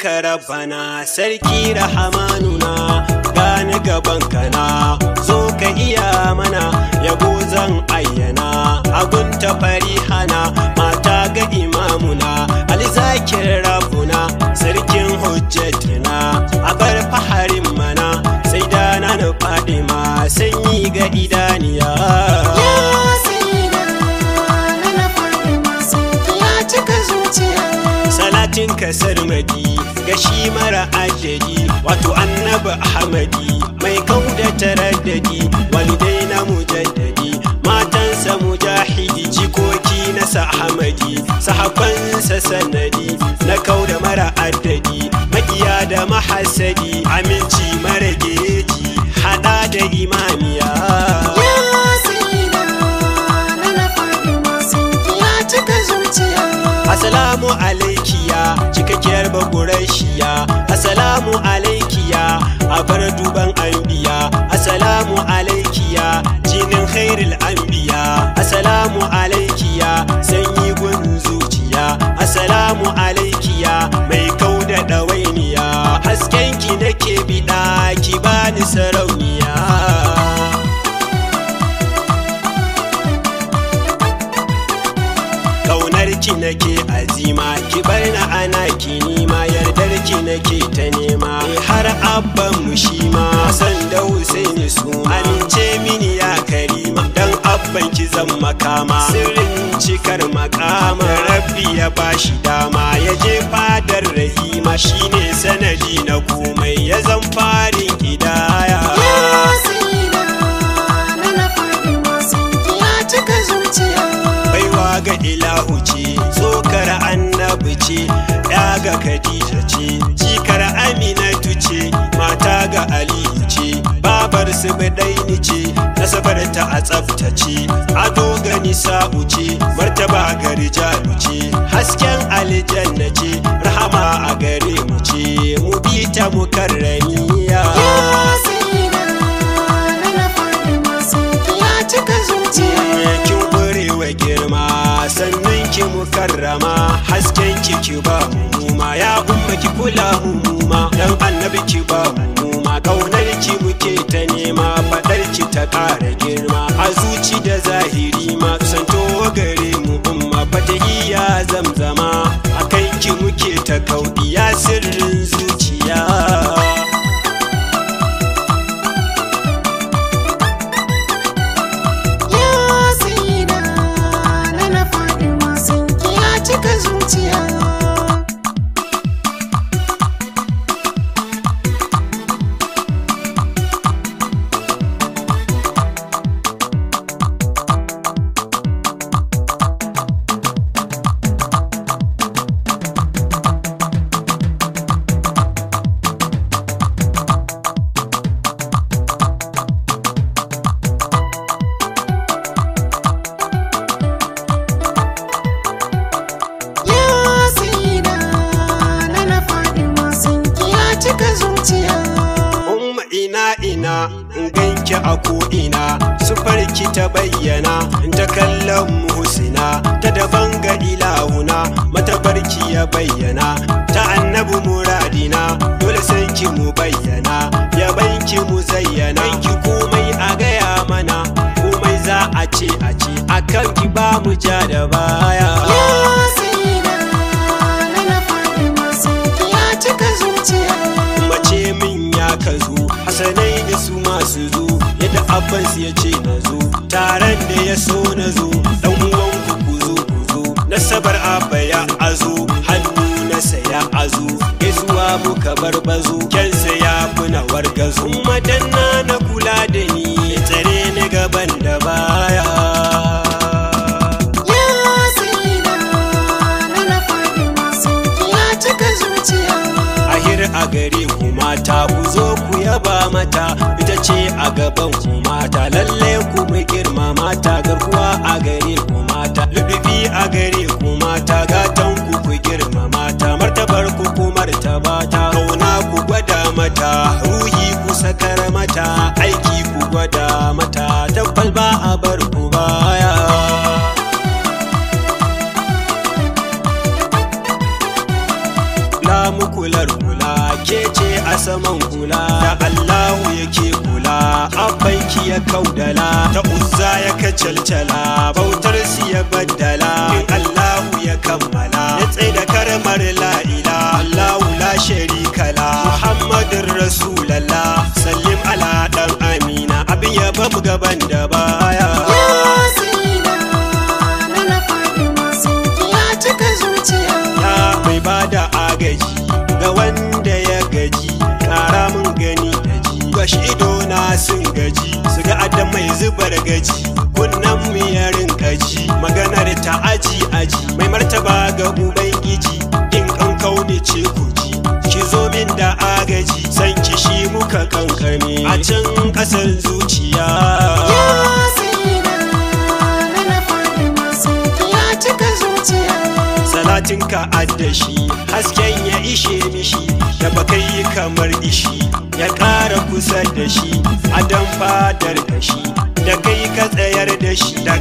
ka rabbana sarki rahamanuna gani gaban kana zo ka iya mana yabo zan ayyana agun ta farihana mata ga imamuna Ali Zakir rabbuna sarkin hujjatuna a bar faharin mana sai da na Fadima sanyi ga idaniya salatin kasar madi ga shi mara adadi wato annabi ahmadi mai kauda taraddadi walidai na mujaddadi matansa mujahidi jikoki na sa ahmadi sahabbansa sanadi na kauda mara adadi makiya da mahasadi aminci mara geji hada da imamiya Assalamu alaikiya cikakkiyar bagurashiya Assalamu alaikiya a bar duban anbiya Assalamu alaikiya jinin khairul anbiya Assalamu alaikiya sanyi gun zuciya Assalamu alaikiya mai kauda dawainiya haskenki nake bida ki bani sarauniya ki nake azima ki bar na ana ki nima yardar ki nake ta nema har abban mu shi ma san da Husaini su amince mini ya karima dan abban ki zan makama sirrin cikar makama rabbi ya bashi dama ya je fadar rahima shine sanadi na komai ya zan farin hidaya ga ilahu ce tsokar annabi ce ya ga khadija ce jikar aminatu ce mata ga aliyu ce babar su bidaini ce nasabar ta a tsaftace ado ga nisa'u ce martaba ga rijalu ce hasken aljanna ce rahama a gare mu ce mu bi ta mukarramiya girma sannan ki mukarrama hasken ki ba muma ya umma ki kula muma dan annabi ki ba muma kaunar ki muke ta nema fadar ki ta kara girma a zuci da zahiri ma santo gare mu umma fatahiya zamzama akan ki muke ta kaudiya sirrin zuciya ina ganki a ko'ina sufarki ta bayyana ta kallon muhsina ta daban ga ilahuna matabarki ya bayyana ta annabi muradina dole sai ki mu bayyana ya banki mu zayyana ki komai a gaya mana komai za a ce akan ki ba mu ja da baya mace min ya ka zo hasanai da su masu zo yadda abban ya ce na zo taron da ya so na zo dan uwan ku zo nasabar abba ya azo hannu na saya azo gaisuwa muka barbazo kyansa ya kuna wargazo madanna na kula da ni tsare ni gaban da baya a gare ku mata ku zo ku yaba mata ita ce a gaban ku mata lalle ku mu girma mata garkuwa a gare ku mata lubibi a gare ku mata gatan ku girma mata martabar ku martaba ta kauna ku gwada mata ruhi ku sakar mata aiki ku gwada mata tabbal ba a bar ku baya la mukular saman kula da Allahu yake kula abbanki ya kaudala ta uzza ya kacalcala bautar su ya baddala in Allahu ya kammala ya tsaida karmar la ilaha Allahu la sharika la Muhammadur Rasulallah sallim ala dan amina abin ya bamu gaban da baya mai bada agaji ga wanda ya gaji kara mun gani daji gashi ido na sun gaji su ga adam mai zubar gaji kunnan mu ya rinkaji maganar ta aji mai martaba ga ubangiji in kan kaune ce kuji ki zo min da agaji san ki shi muka kankame a can kasar zuciya salatinka addashi hasken ya ishe mishi da baka yi kamar ishi ya ƙara kusa da shi adam fadar kashi da kai ka tsayar da shi da